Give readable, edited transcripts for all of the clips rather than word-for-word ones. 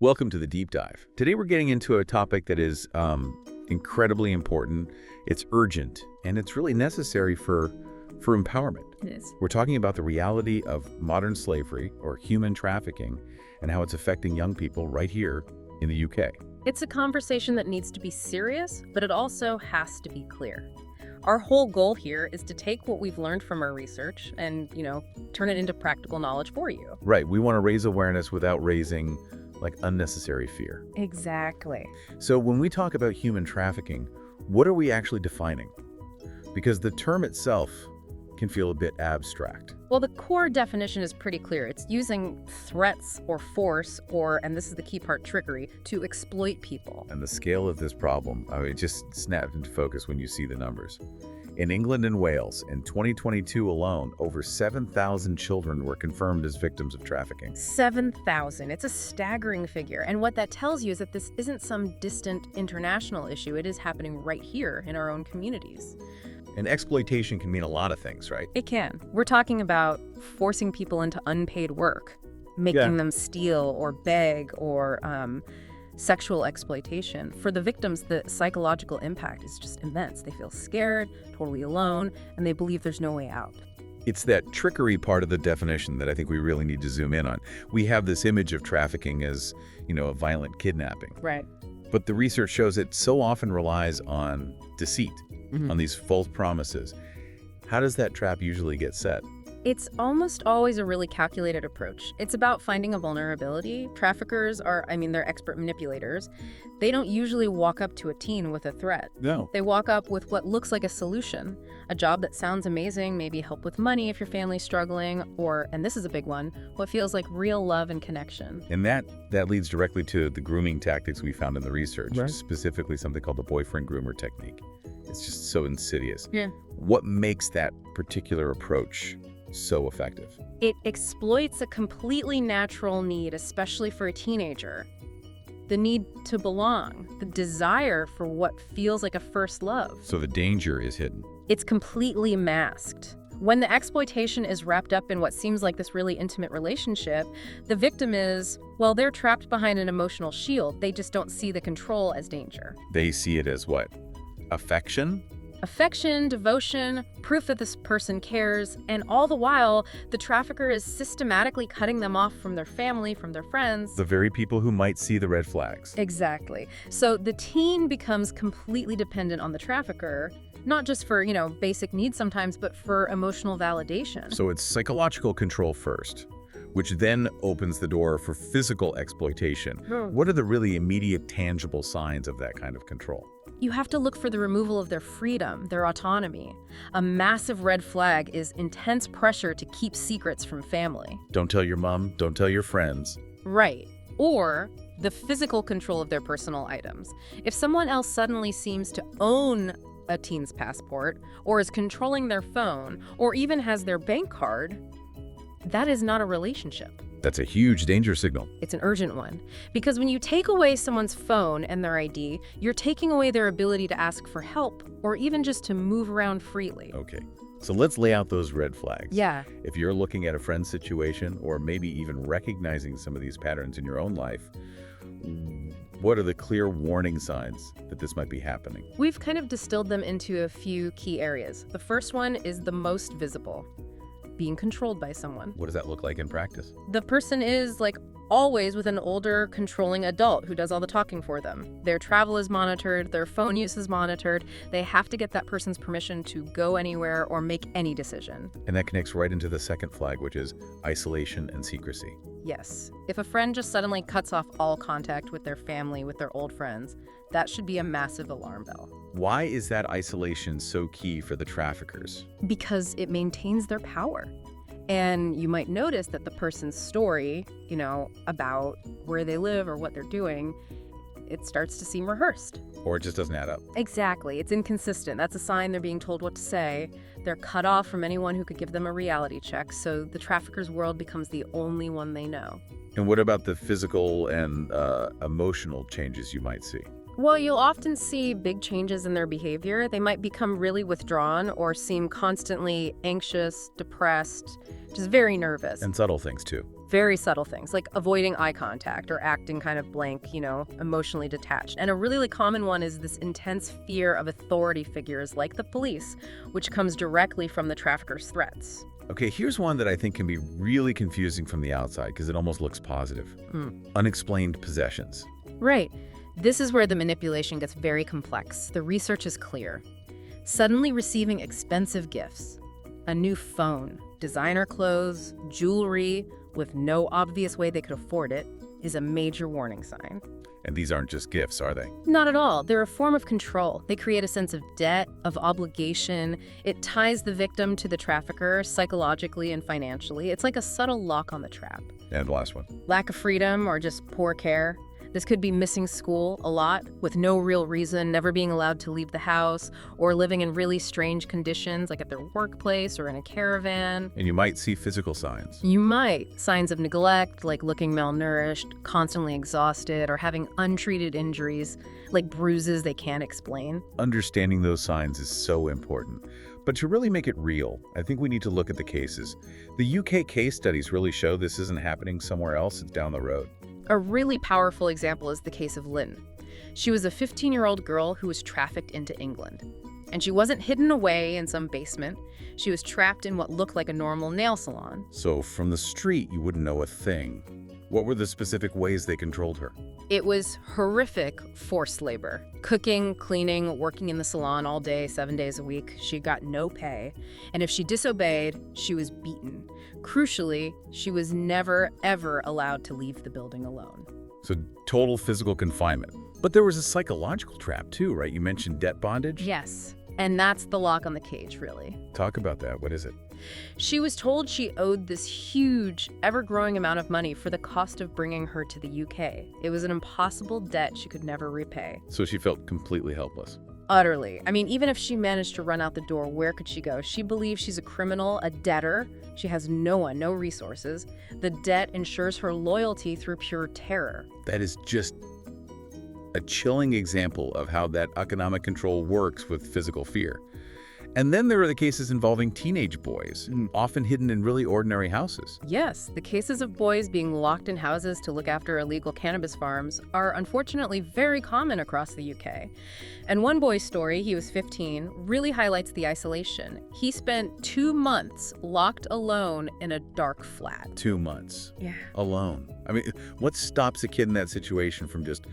Welcome to the Deep Dive. Today we're getting into a topic that is incredibly important, it's urgent, and it's really necessary for empowerment. It is. We're talking about the reality of modern slavery, or human trafficking, and how it's affecting young people right here in the UK. It's a conversation that needs to be serious, but it also has to be clear. Our whole goal here is to take what we've learned from our research and, turn it into practical knowledge for you. Right, we want to raise awareness without raising unnecessary fear. Exactly. So when we talk about human trafficking, what are we actually defining? Because the term itself can feel a bit abstract. Well, the core definition is pretty clear. It's using threats or force or, and this is the key part, trickery, to exploit people. And the scale of this problem, it just snapped into focus when you see the numbers. In England and Wales, in 2022 alone, over 7,000 children were confirmed as victims of trafficking. 7,000. It's a staggering figure. And what that tells you is that this isn't some distant international issue. It is happening right here in our own communities. And exploitation can mean a lot of things, right? It can. We're talking about forcing people into unpaid work, making them steal or beg or sexual exploitation. For the victims, the psychological impact is just immense. They feel scared, totally alone, and they believe there's no way out. It's that trickery part of the definition that I think we really need to zoom in on. We have this image of trafficking as, a violent kidnapping. Right. But the research shows it so often relies on deceit, on these false promises. How does that trap usually get set? It's almost always a really calculated approach. It's about finding a vulnerability. Traffickers they're expert manipulators. They don't usually walk up to a teen with a threat. No. They walk up with what looks like a solution, a job that sounds amazing, maybe help with money if your family's struggling, or, and this is a big one, what feels like real love and connection. And that leads directly to the grooming tactics we found in the research, Right. Specifically something called the boyfriend groomer technique. It's just so insidious. Yeah. What makes that particular approach so effective? It exploits a completely natural need, especially for a teenager. The need to belong, the desire for what feels like a first love. So the danger is hidden. It's completely masked. When the exploitation is wrapped up in what seems like this really intimate relationship, the victim they're trapped behind an emotional shield. They just don't see the control as danger. They see it as what? Affection? Affection, devotion, proof that this person cares, and all the while, the trafficker is systematically cutting them off from their family, from their friends. The very people who might see the red flags. Exactly. So the teen becomes completely dependent on the trafficker, not just for, basic needs sometimes, but for emotional validation. So it's psychological control first, which then opens the door for physical exploitation. What are the really immediate, tangible signs of that kind of control? You have to look for the removal of their freedom, their autonomy. A massive red flag is intense pressure to keep secrets from family. Don't tell your mom, don't tell your friends. Right. Or the physical control of their personal items. If someone else suddenly seems to own a teen's passport, or is controlling their phone, or even has their bank card, that is not a relationship. That's a huge danger signal. It's an urgent one. Because when you take away someone's phone and their ID, you're taking away their ability to ask for help, or even just to move around freely. Okay, so let's lay out those red flags. Yeah. If you're looking at a friend's situation, or maybe even recognizing some of these patterns in your own life, what are the clear warning signs that this might be happening? We've kind of distilled them into a few key areas. The first one is the most visible. Being controlled by someone. What does that look like in practice? The person is always with an older, controlling adult who does all the talking for them. Their travel is monitored, their phone use is monitored. They have to get that person's permission to go anywhere or make any decision. And that connects right into the second flag, which is isolation and secrecy. Yes. If a friend just suddenly cuts off all contact with their family, with their old friends, that should be a massive alarm bell. Why is that isolation so key for the traffickers? Because it maintains their power. And you might notice that the person's story, about where they live or what they're doing, it starts to seem rehearsed. Or it just doesn't add up. Exactly. It's inconsistent. That's a sign they're being told what to say. They're cut off from anyone who could give them a reality check, so the trafficker's world becomes the only one they know. And what about the physical and emotional changes you might see? Well, you'll often see big changes in their behavior. They might become really withdrawn or seem constantly anxious, depressed, just very nervous. And subtle things too. Very subtle things, like avoiding eye contact or acting kind of blank, emotionally detached. And a really common one is this intense fear of authority figures like the police, which comes directly from the traffickers' threats. Okay, here's one that I think can be really confusing from the outside because it almost looks positive. Unexplained possessions. Right. This is where the manipulation gets very complex. The research is clear. Suddenly receiving expensive gifts, a new phone, designer clothes, jewelry, with no obvious way they could afford it, is a major warning sign. And these aren't just gifts, are they? Not at all. They're a form of control. They create a sense of debt, of obligation. It ties the victim to the trafficker psychologically and financially. It's like a subtle lock on the trap. And the last one. Lack of freedom or just poor care. This could be missing school a lot with no real reason, never being allowed to leave the house, or living in really strange conditions like at their workplace or in a caravan. And you might see physical signs. You might. Signs of neglect, like looking malnourished, constantly exhausted, or having untreated injuries, like bruises they can't explain. Understanding those signs is so important. But to really make it real, I think we need to look at the cases. The UK case studies really show this isn't happening somewhere else, it's down the road. A really powerful example is the case of Lynn. She was a 15-year-old girl who was trafficked into England. And she wasn't hidden away in some basement. She was trapped in what looked like a normal nail salon. So from the street, you wouldn't know a thing. What were the specific ways they controlled her? It was horrific forced labor. Cooking, cleaning, working in the salon all day, 7 days a week. She got no pay. And if she disobeyed, she was beaten. Crucially, she was never, ever allowed to leave the building alone. So total physical confinement. But there was a psychological trap too, right? You mentioned debt bondage? Yes. And that's the lock on the cage, really. Talk about that. What is it? She was told she owed this huge, ever-growing amount of money for the cost of bringing her to the UK. It was an impossible debt she could never repay. So she felt completely helpless. Utterly. I mean, even if she managed to run out the door, where could she go? She believes she's a criminal, a debtor. She has no one, no resources. The debt ensures her loyalty through pure terror. That is just a chilling example of how that economic control works with physical fear. And then there are the cases involving teenage boys, often hidden in really ordinary houses. Yes, the cases of boys being locked in houses to look after illegal cannabis farms are unfortunately very common across the UK. And one boy's story, he was 15, really highlights the isolation. He spent 2 months locked alone in a dark flat. 2 months. Yeah. Alone. I mean, what stops a kid in that situation from just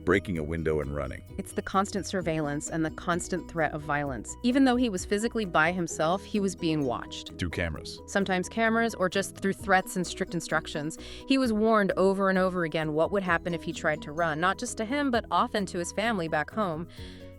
breaking a window and running? It's the constant surveillance and the constant threat of violence. Even though he was physically by himself, he was being watched. Through cameras. Sometimes cameras or just through threats and strict instructions. He was warned over and over again what would happen if he tried to run, not just to him, but often to his family back home.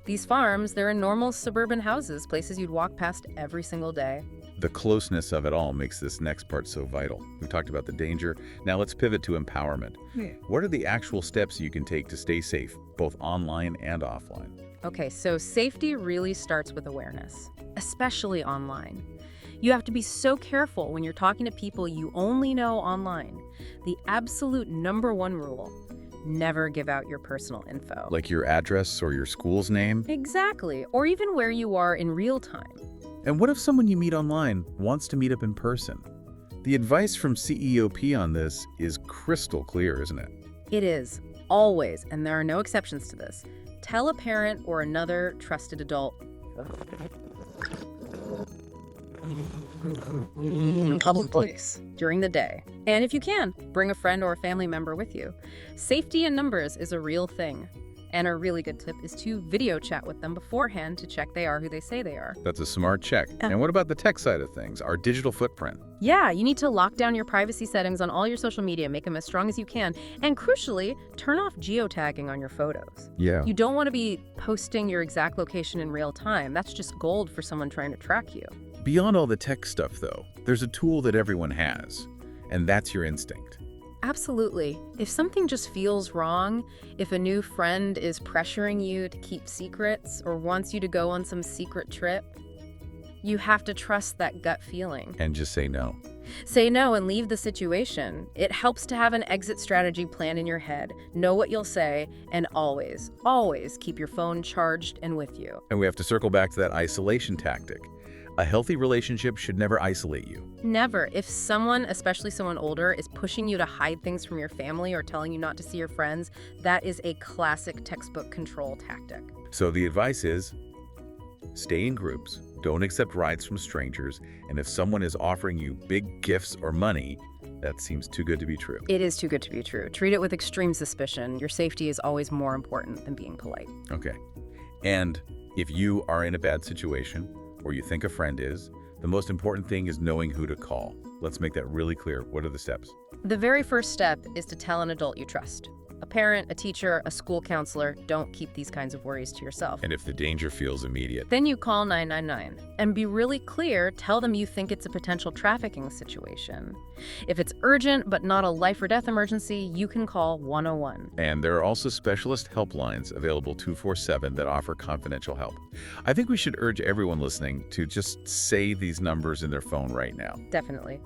These farms, they're in normal suburban houses, places you'd walk past every single day. The closeness of it all makes this next part so vital. We talked about the danger. Now let's pivot to empowerment. What are the actual steps you can take to stay safe, both online and offline? Okay, so safety really starts with awareness, especially online. You have to be so careful when you're talking to people you only know online. The absolute #1 rule: never give out your personal info. Like your address or your school's name? Exactly, or even where you are in real time. And what if someone you meet online wants to meet up in person? The advice from CEOP on this is crystal clear, isn't it? It is, always, and there are no exceptions to this. Tell a parent or another trusted adult. In public place during the day. And if you can, bring a friend or a family member with you. Safety in numbers is a real thing. And a really good tip is to video chat with them beforehand to check they are who they say they are. That's a smart check. And what about the tech side of things, our digital footprint? Yeah, you need to lock down your privacy settings on all your social media, make them as strong as you can, and crucially, turn off geotagging on your photos. Yeah. You don't want to be posting your exact location in real time. That's just gold for someone trying to track you. Beyond all the tech stuff, though, there's a tool that everyone has, and that's your instinct. Absolutely. If something just feels wrong, if a new friend is pressuring you to keep secrets or wants you to go on some secret trip, you have to trust that gut feeling. And just say no. Say no and leave the situation. It helps to have an exit strategy plan in your head, know what you'll say, and always, always keep your phone charged and with you. And we have to circle back to that isolation tactic. A healthy relationship should never isolate you. Never. If someone, especially someone older, is pushing you to hide things from your family or telling you not to see your friends, that is a classic textbook control tactic. So the advice is, stay in groups, don't accept rides from strangers, and if someone is offering you big gifts or money, that seems too good to be true. It is too good to be true. Treat it with extreme suspicion. Your safety is always more important than being polite. Okay. And if you are in a bad situation, or you think a friend is, the most important thing is knowing who to call. Let's make that really clear. What are the steps? The very first step is to tell an adult you trust. A parent, a teacher, a school counselor. Don't keep these kinds of worries to yourself. And if the danger feels immediate, Then you call 999 and be really clear. Tell them you think it's a potential trafficking situation. If it's urgent but not a life or death emergency, you can call 101. and there are also specialist helplines available 24/7 that offer confidential help. I think we should urge everyone listening to just say these numbers in their phone right now. Definitely.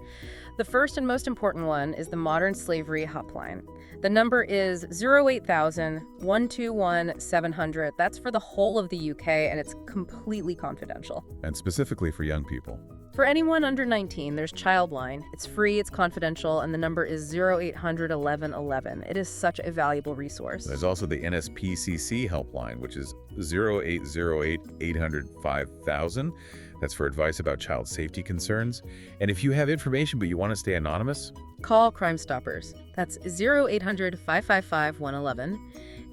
The first and most important one is the Modern Slavery Hotline. The number is 08000 121 700. That's for the whole of the UK, and it's completely confidential. And specifically for young people. For anyone under 19, there's Childline. It's free, it's confidential, and the number is 0800 11 11. It is such a valuable resource. There's also the NSPCC helpline, which is 0808 800 5000. That's for advice about child safety concerns. And if you have information but you want to stay anonymous, Call Crime Stoppers. That's 0800 555 111.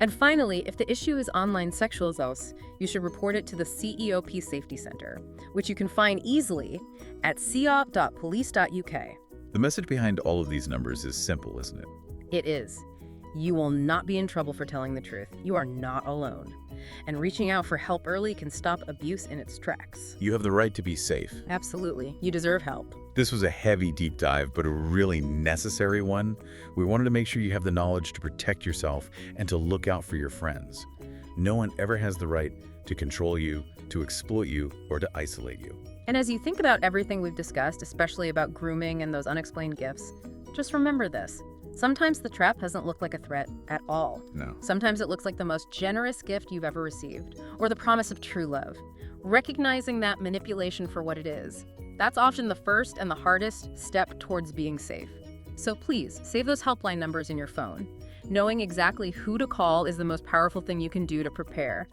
And finally, if the issue is online sexual assault, you should report it to the CEOP Safety Center, which you can find easily at ceop.police.uk. the message behind all of these numbers is simple, isn't it? It is. You will not be in trouble for telling the truth. You are not alone. And reaching out for help early can stop abuse in its tracks. You have the right to be safe. Absolutely. You deserve help. This was a heavy deep dive, but a really necessary one. We wanted to make sure you have the knowledge to protect yourself and to look out for your friends. No one ever has the right to control you, to exploit you, or to isolate you. And as you think about everything we've discussed, especially about grooming and those unexplained gifts, just remember this. Sometimes the trap doesn't look like a threat at all. No. Sometimes it looks like the most generous gift you've ever received, or the promise of true love. Recognizing that manipulation for what it is, that's often the first and the hardest step towards being safe. So please, save those helpline numbers in your phone. Knowing exactly who to call is the most powerful thing you can do to prepare.